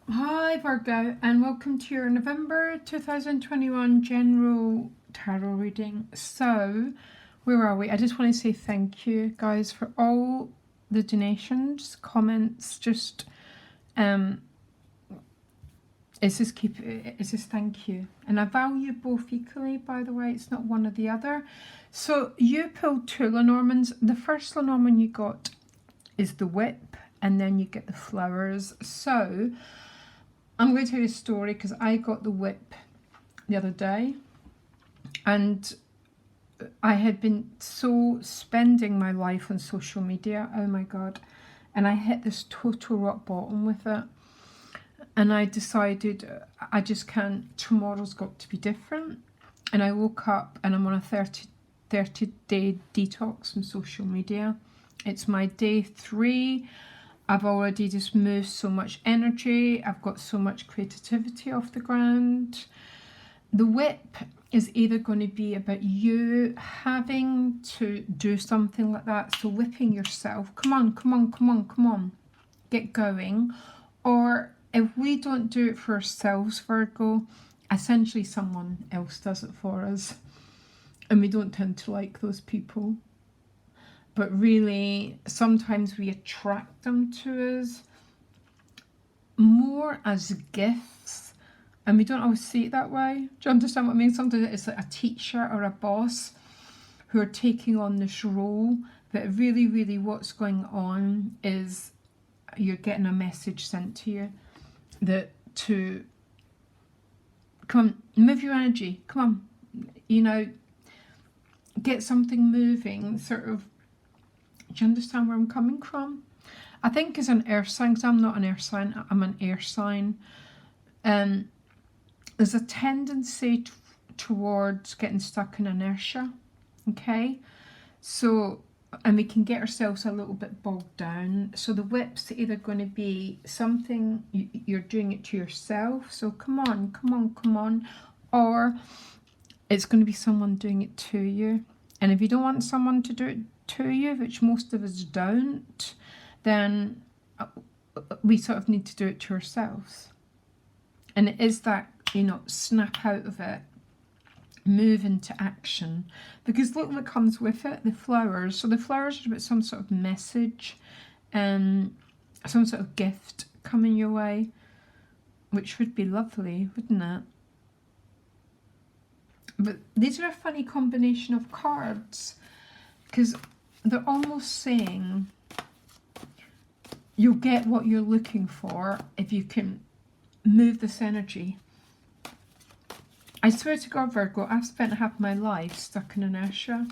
Hi Virgo, and welcome to your November 2021 general tarot reading. So, where are we? I just want to say thank you guys for all the donations, comments, just it's just thank you. And I value both equally, by the way, it's not one or the other. So you pulled two Lenormands. The first Lenormand you got is the whip, and then you get the flowers. So I'm going to tell you a story because I got the whip the other day, and I had been so spending my life on social media, oh my god, and I hit this total rock bottom with it, and I decided I just can't, tomorrow's got to be different. And I woke up and I'm on a 30-day detox from social media. It's my day 3. I've already just moved so much energy. I've got so much creativity off the ground. The whip is either going to be about you having to do something like that. So whipping yourself. Come on, come on, come on, come on. Get going. Or if we don't do it for ourselves, Virgo, essentially someone else does it for us. And we don't tend to like those people. But really, sometimes we attract them to us more as gifts, and we don't always see it that way. Do you understand what I mean? Sometimes it's like a teacher or a boss who are taking on this role, but really what's going on is you're getting a message sent to you that to come on, move your energy, come on, get something moving, sort of. Do you understand where I'm coming from? I think as an earth sign, because I'm not an earth sign, I'm an air sign, there's a tendency towards getting stuck in inertia, okay? So, and we can get ourselves a little bit bogged down. So the whip's either going to be something, you're doing it to yourself, so come on, come on, come on, or it's going to be someone doing it to you. And if you don't want someone to do it to you, which most of us don't, then we sort of need to do it to ourselves. And it is that, snap out of it, move into action. Because look what comes with it, the flowers. So the flowers are about some sort of message and some sort of gift coming your way, which would be lovely, wouldn't it? But these are a funny combination of cards because they're almost saying you'll get what you're looking for if you can move this energy. I swear to God, Virgo, I've spent half my life stuck in inertia,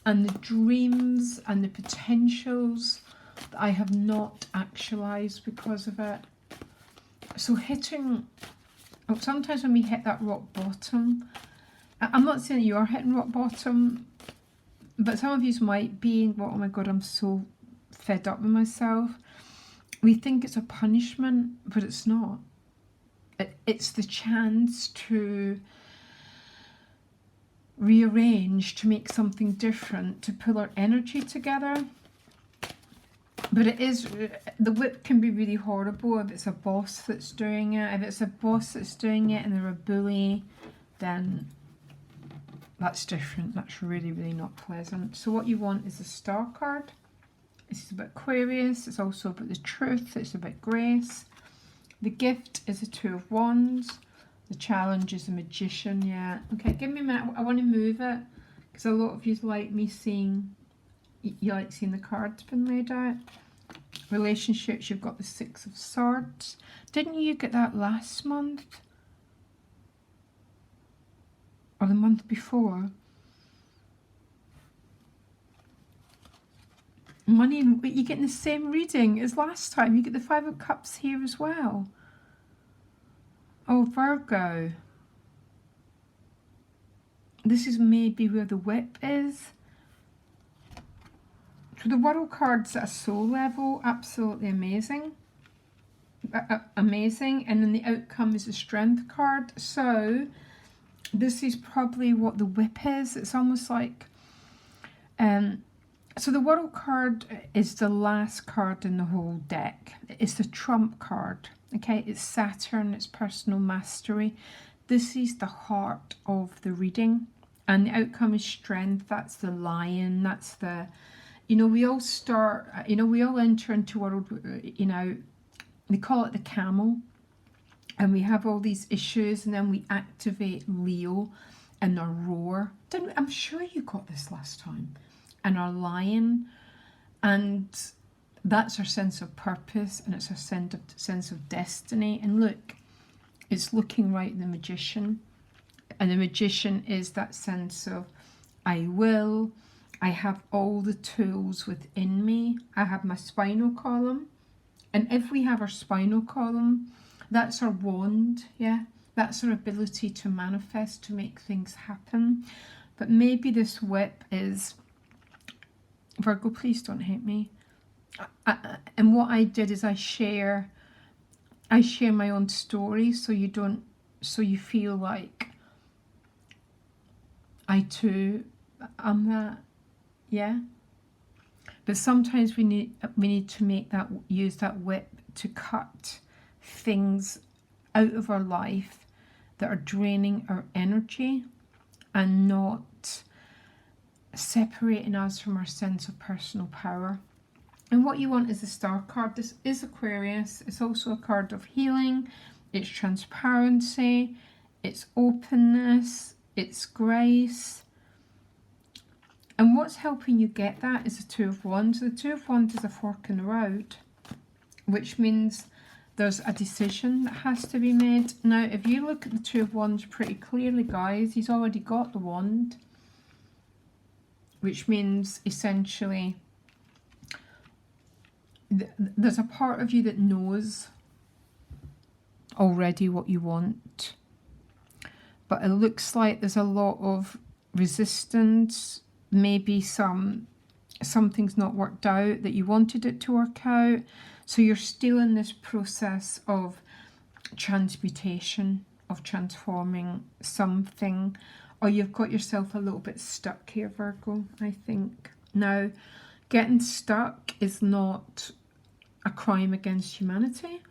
and the dreams and the potentials that I have not actualized because of it. So sometimes when we hit that rock bottom, I'm not saying you are hitting rock bottom, but some of you might be, oh my God, I'm so fed up with myself. We think it's a punishment, but it's not. It's the chance to rearrange, to make something different, to pull our energy together. But the whip can be really horrible if it's a boss that's doing it. If it's a boss that's doing it and they're a bully, then that's different. That's really not pleasant. So what you want is a star card. This is about Aquarius. It's also about the truth. It's about grace. The gift is a 2 of Wands. The challenge is a Magician. Yeah. Okay, give me a minute. I want to move it because a lot of you like me seeing. You like seeing the cards being laid out. Relationships, you've got the 6 of Swords. Didn't you get that last month? Or the month before? Money, and you're getting the same reading as last time. You get the 5 of Cups here as well. Oh, Virgo. This is maybe where the whip is. So the World card's at a soul level, absolutely amazing. Amazing. And then the outcome is a Strength card. So this is probably what the whip is. It's almost like So the World card is the last card in the whole deck. It's the Trump card. Okay, it's Saturn, it's personal mastery. This is the heart of the reading. And the outcome is strength. That's the lion. That's the, we all start, we all enter into world, they call it the camel. And we have all these issues, and then we activate Leo and our roar. I'm sure you got this last time. And our lion, and that's our sense of purpose, and it's our sense of destiny. And look, it's looking right at the magician, and the magician is that sense of I have all the tools within me. I have my spinal column, and if we have our spinal column, that's our wand. Yeah, that's our ability to manifest, to make things happen. But maybe this whip is, Virgo, please don't hate me. And what I did is I share my own story, so you feel like I too am that. Yeah. But sometimes we need to use that whip to cut things out of our life that are draining our energy and not separating us from our sense of personal power. And what you want is the Star card. This is Aquarius. It's also a card of healing. It's transparency. It's openness. It's grace. And what's helping you get that is the Two of Wands. The Two of Wands is a fork in the road, which means there's a decision that has to be made. Now, if you look at the Two of Wands pretty clearly, guys, he's already got the wand, which means essentially there's a part of you that knows already what you want, but it looks like there's a lot of resistance. Maybe something's not worked out that you wanted it to work out, so you're still in this process of transmutation, of transforming something, or you've got yourself a little bit stuck here, Virgo, I think. Now, getting stuck is not a crime against humanity.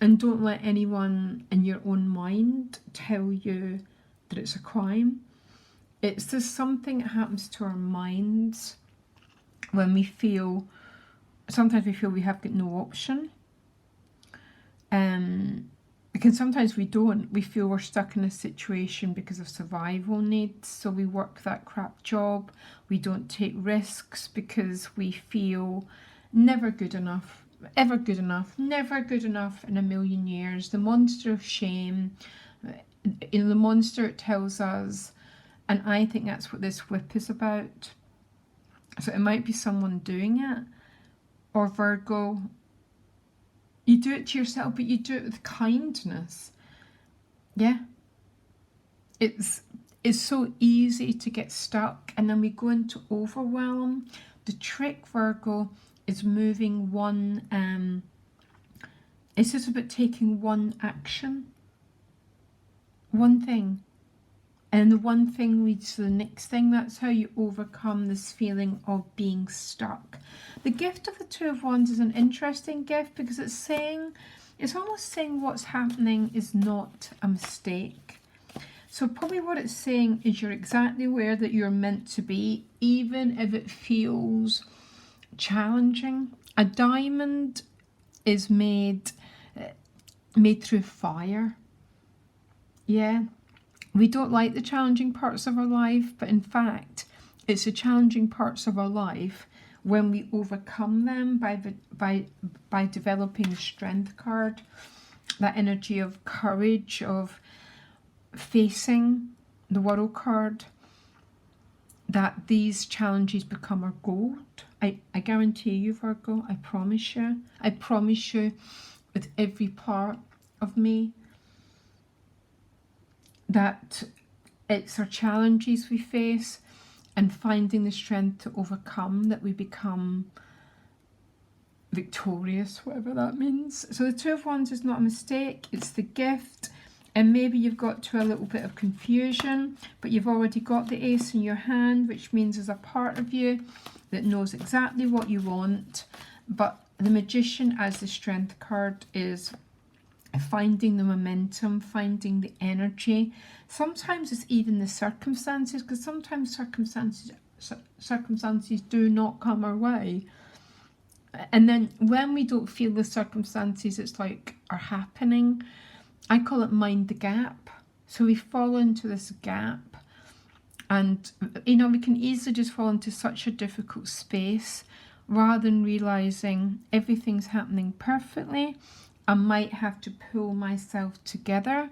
And don't let anyone in your own mind tell you that it's a crime. It's just something that happens to our minds when sometimes we feel we have got no option. Because sometimes we don't. We feel we're stuck in a situation because of survival needs. So we work that crap job. We don't take risks because we feel never good enough, ever good enough, never good enough in a million years. The monster of shame. In the monster, it tells us, and I think that's what this whip is about. So it might be someone doing it, or Virgo, you do it to yourself, but you do it with kindness. Yeah. It's so easy to get stuck, and then we go into overwhelm. The trick, Virgo, is moving one, it's just about taking one action, one thing. And the one thing leads to the next thing. That's how you overcome this feeling of being stuck. The gift of the Two of Wands is an interesting gift because it's almost saying what's happening is not a mistake. So probably what it's saying is you're exactly where that you're meant to be, even if it feels challenging. A diamond is made through fire. Yeah. We don't like the challenging parts of our life, but in fact, it's the challenging parts of our life when we overcome them by developing the Strength card, that energy of courage, of facing the World card, that these challenges become our gold. I guarantee you, Virgo, I promise you with every part of me, that it's our challenges we face and finding the strength to overcome that we become victorious, whatever that means. So the Two of Wands is not a mistake, it's the gift. And maybe you've got to a little bit of confusion, but you've already got the Ace in your hand, which means there's a part of you that knows exactly what you want. But the Magician as the Strength card is finding the momentum, finding the energy. Sometimes it's even the circumstances, because sometimes circumstances do not come our way. And then when we don't feel the circumstances, it's like are happening. I call it mind the gap. So we fall into this gap, and you know, we can easily just fall into such a difficult space rather than realizing everything's happening perfectly. I might have to pull myself together,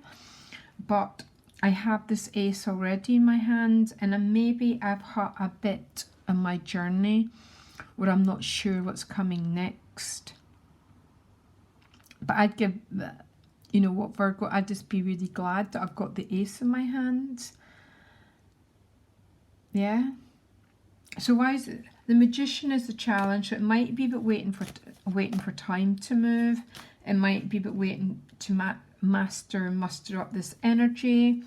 but I have this ace already in my hand, and maybe I've had a bit on my journey where I'm not sure what's coming next. But I'd give, you know what, Virgo, I'd just be really glad that I've got the ace in my hand. Yeah. So why is it? The Magician is the challenge. So it might be but waiting for time to move. It might be but waiting to muster up this energy.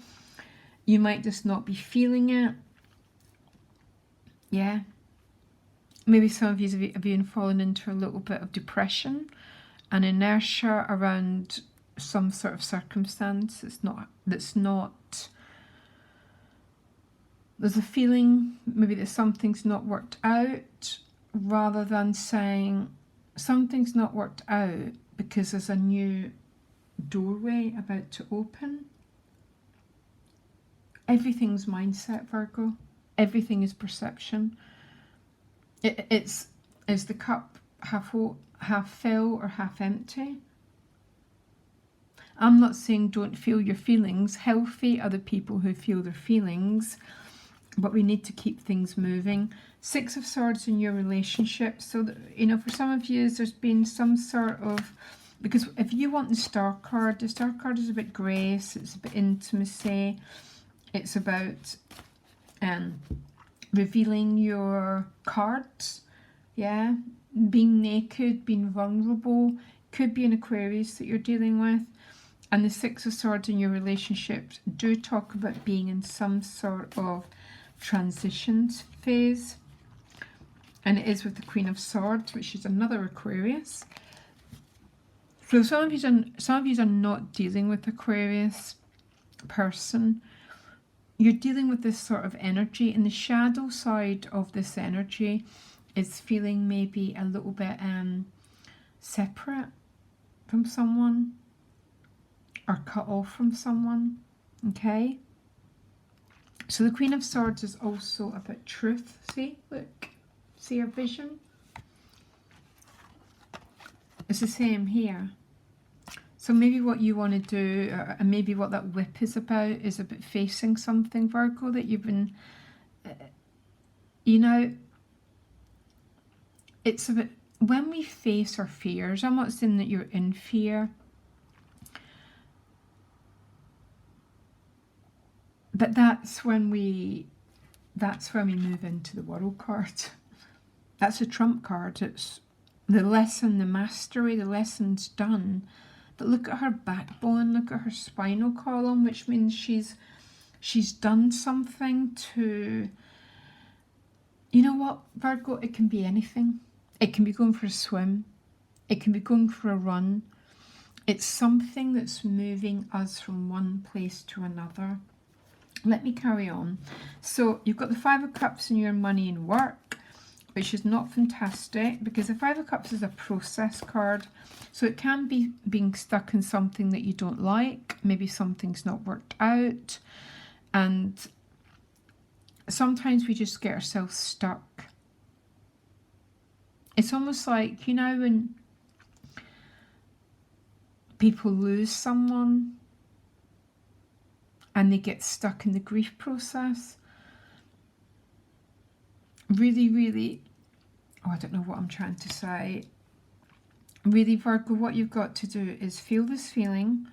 You might just not be feeling it. Yeah. Maybe some of you have been falling into a little bit of depression and inertia around some sort of circumstance that's not. There's a feeling maybe that something's not worked out, rather than saying something's not worked out because there's a new doorway about to open. Everything's mindset, Virgo. Everything is perception. It's the cup half full or half empty. I'm not saying don't feel your feelings. Healthy are the people who feel their feelings, but we need to keep things moving. Six of Swords in your relationship. So that, you know, for some of you, there's been some sort of, because if you want the Star card is about grace. It's about intimacy. It's about revealing your cards. Yeah, being naked, being vulnerable. Could be an Aquarius that you're dealing with. And the Six of Swords in your relationships do talk about being in some sort of transition phase. And it is with the Queen of Swords, which is another Aquarius. So some of you are not dealing with Aquarius person. You're dealing with this sort of energy, and the shadow side of this energy is feeling maybe a little bit separate from someone or cut off from someone. Okay? So the Queen of Swords is also about truth. See, look, see her vision? It's the same here. So maybe what you want to do, and maybe what that whip is about facing something, Virgo, that you've been, you know, it's about when we face our fears. I'm not saying that you're in fear, but that's when we move into the World card. That's a trump card. It's the lesson, the mastery, the lesson's done. But look at her backbone, look at her spinal column, which means she's done something to, you know what, Virgo, it can be anything. It can be going for a swim. It can be going for a run. It's something that's moving us from one place to another. Let me carry on. So you've got the Five of Cups in your money and work, which is not fantastic, because the Five of Cups is a process card. So it can be being stuck in something that you don't like. Maybe something's not worked out. And sometimes we just get ourselves stuck. It's almost like, you know, when people lose someone and they get stuck in the grief process. Really, really, I don't know what I'm trying to say. Really, Virgo, what you've got to do is feel this feeling,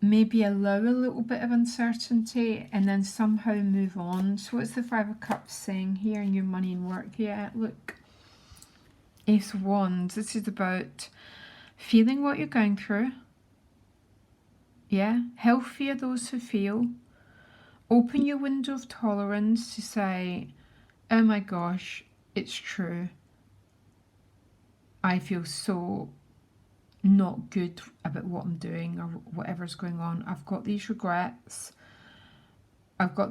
maybe allow a little bit of uncertainty, and then somehow move on. So what's the Five of Cups saying here in your money and work? Yeah, look, Ace of Wands. This is about feeling what you're going through. Yeah, healthy are those who feel. Open your window of tolerance to say, oh my gosh, it's true. I feel so not good about what I'm doing or whatever's going on. I've got these regrets. I've got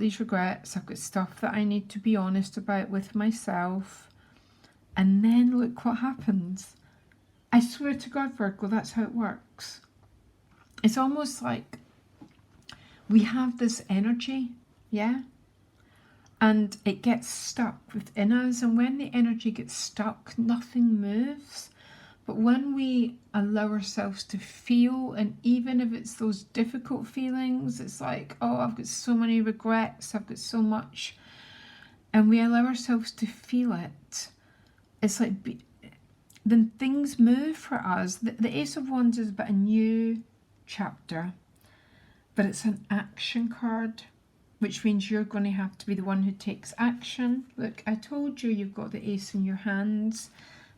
stuff that I need to be honest about with myself. And then look what happens. I swear to God, Virgo, that's how it works. It's almost like we have this energy, yeah? And it gets stuck within us. And when the energy gets stuck, nothing moves. But when we allow ourselves to feel, and even if it's those difficult feelings, it's like, oh, I've got so many regrets, I've got so much, and we allow ourselves to feel it, it's like, then things move for us. The Ace of Wands is about a new chapter, but it's an action card, which means you're going to have to be the one who takes action. Look, I told you, you've got the Ace in your hands.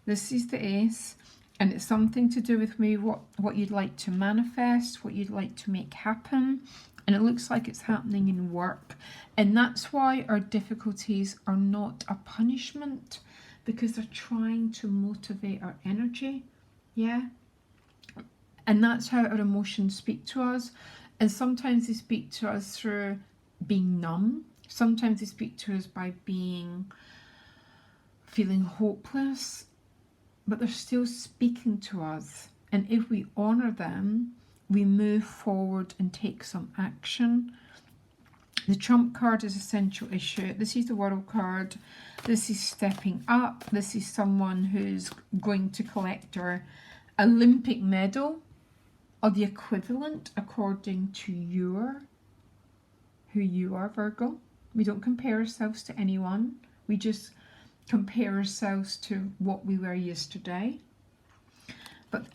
This is the Ace. And it's something to do with maybe what you'd like to manifest, what you'd like to make happen. And it looks like it's happening in work. And that's why our difficulties are not a punishment, because they're trying to motivate our energy. Yeah. And that's how our emotions speak to us. And sometimes they speak to us through being numb. Sometimes they speak to us by feeling hopeless. But they're still speaking to us. And if we honour them, we move forward and take some action. The Trump card is essential issue. This is the World card. This is stepping up. This is someone who's going to collect our Olympic medal, or the equivalent according to who you are, Virgo. We don't compare ourselves to anyone. We just compare ourselves to what we were yesterday. But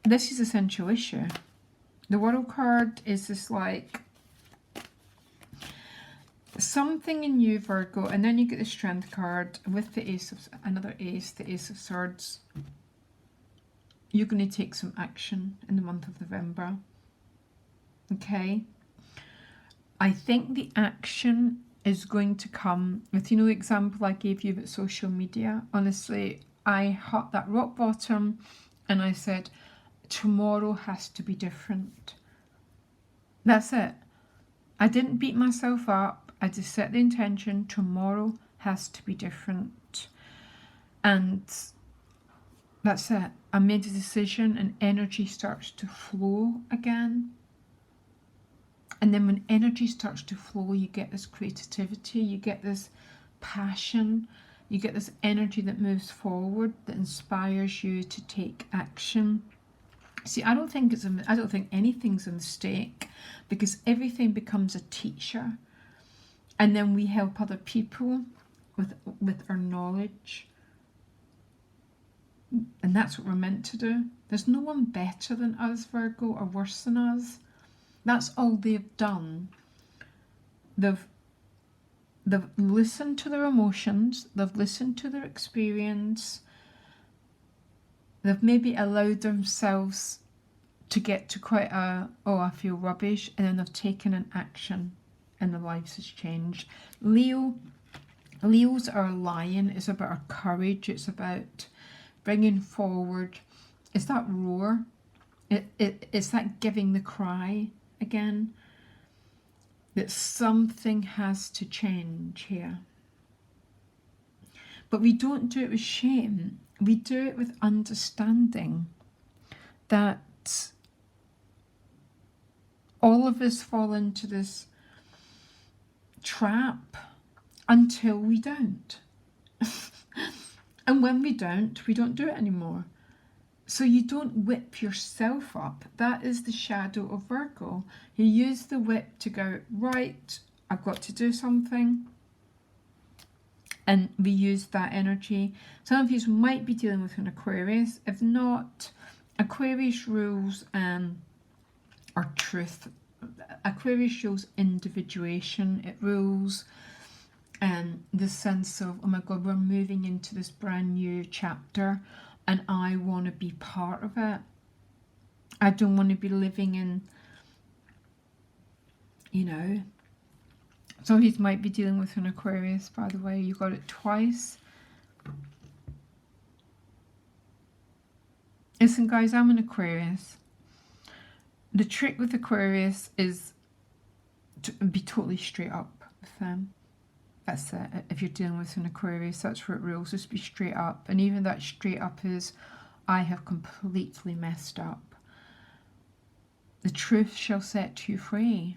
this is essential issue. The World card is just like something in you, Virgo, and then you get the Strength card with the Ace of another Ace, the Ace of Swords. You're going to take some action in the month of November. Okay? I think the action is going to come with, the example I gave you about social media. Honestly, I hit that rock bottom and I said, tomorrow has to be different. That's it. I didn't beat myself up. I just set the intention, tomorrow has to be different. And that's it. I made a decision and energy starts to flow again. And then when energy starts to flow, you get this creativity, you get this passion, you get this energy that moves forward, that inspires you to take action. See, I don't think anything's a mistake, because everything becomes a teacher. And then we help other people with our knowledge. And that's what we're meant to do. There's no one better than us, Virgo, or worse than us. That's all they've done. They've listened to their emotions. They've listened to their experience. They've maybe allowed themselves to get to quite I feel rubbish. And then they've taken an action and their lives has changed. Leo's our lion. It's about our courage. It's about bringing forward. It's that roar. It's that giving the cry. Again, that something has to change here. But we don't do it with shame. We do it with understanding that all of us fall into this trap until we don't. And when we don't do it anymore. So you don't whip yourself up. That is the shadow of Virgo. You use the whip to go, right, I've got to do something. And we use that energy. Some of you might be dealing with an Aquarius. If not, Aquarius rules our truth. Aquarius rules individuation. It rules the sense of, oh my God, we're moving into this brand new chapter. And I want to be part of it. I don't want to be living in, some of you might be dealing with an Aquarius, by the way. You got it twice. Listen, guys, I'm an Aquarius. The trick with Aquarius is to be totally straight up with them. That's it. If you're dealing with an Aquarius, that's what it rules. Just be straight up. And even that straight up is, I have completely messed up. The truth shall set you free.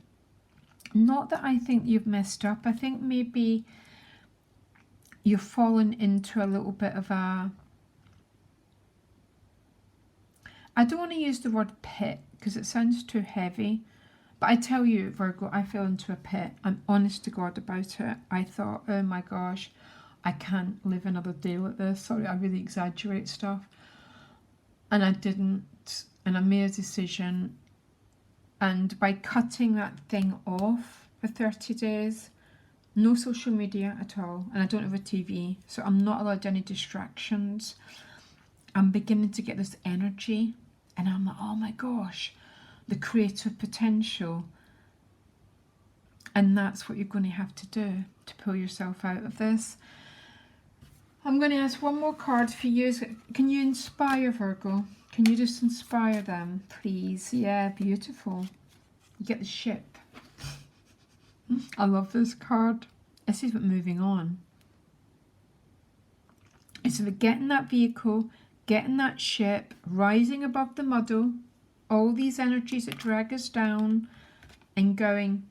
Not that I think you've messed up. I think maybe you've fallen into a little bit of a... I don't want to use the word pit because it sounds too heavy. But I tell you, Virgo, I fell into a pit. I'm honest to God about it. I thought, oh my gosh, I can't live another day like this. Sorry, I really exaggerate stuff. And I didn't. And I made a decision. And by cutting that thing off for 30 days, no social media at all. And I don't have a TV, so I'm not allowed any distractions. I'm beginning to get this energy. And I'm like, oh my gosh, the creative potential. And that's what you're going to have to do to pull yourself out of this. I'm going to ask one more card for you. Can you inspire, Virgo? Can you just inspire them, please? Yeah, beautiful. You get the ship. I love this card. This is what moving on. It's about getting that vehicle, getting that ship, rising above the muddle, all these energies that drag us down, and going,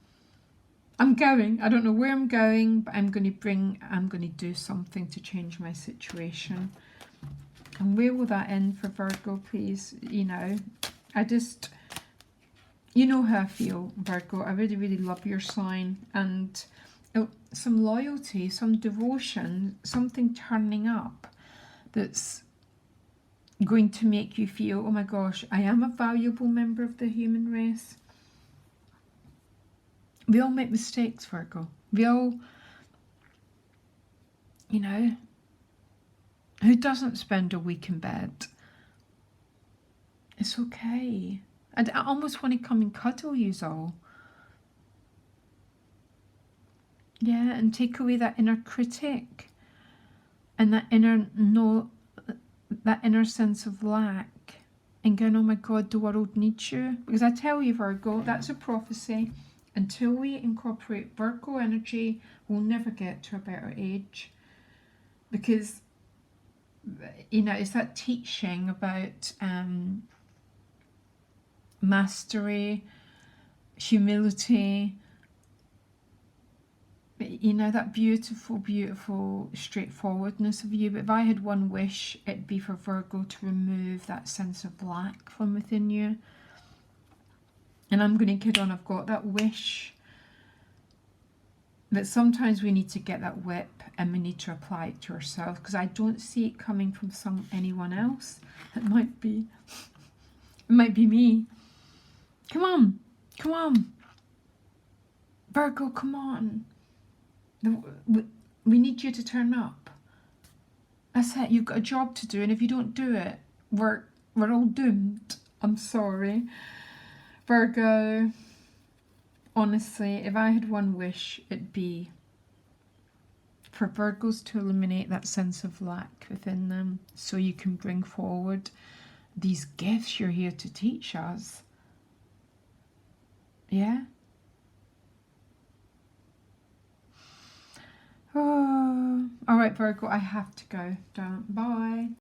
I'm going, I don't know where I'm going, but I'm going to do something to change my situation. And where will that end for Virgo, please? You know, you know how I feel, Virgo. I really, really love your sign. And some loyalty, some devotion, something turning up that's going to make you feel, oh my gosh, I am a valuable member of the human race. We all make mistakes, Virgo. We all, you know, who doesn't spend a week in bed? It's okay. I almost want to come and cuddle you all. Yeah, and take away that inner critic and that inner sense of lack and going, oh my God, the world needs you. Because I tell you, Virgo, that's a prophecy. Until we incorporate Virgo energy, we'll never get to a better age. Because, you know, it's that teaching about mastery, humility, you know, that beautiful, beautiful straightforwardness of you. But if I had one wish, it'd be for Virgo to remove that sense of lack from within you. And I'm going to kid on, I've got that wish. But sometimes we need to get that whip and we need to apply it to ourselves, because I don't see it coming from anyone else. It might be me. Come on, come on. Virgo, come on. We need you to turn up. That's it, you've got a job to do, and if you don't do it, we're all doomed. I'm sorry. Virgo, honestly, if I had one wish, it'd be for Virgos to eliminate that sense of lack within them, so you can bring forward these gifts you're here to teach us. Yeah? Oh. All right, Virgo, I have to go. Bye.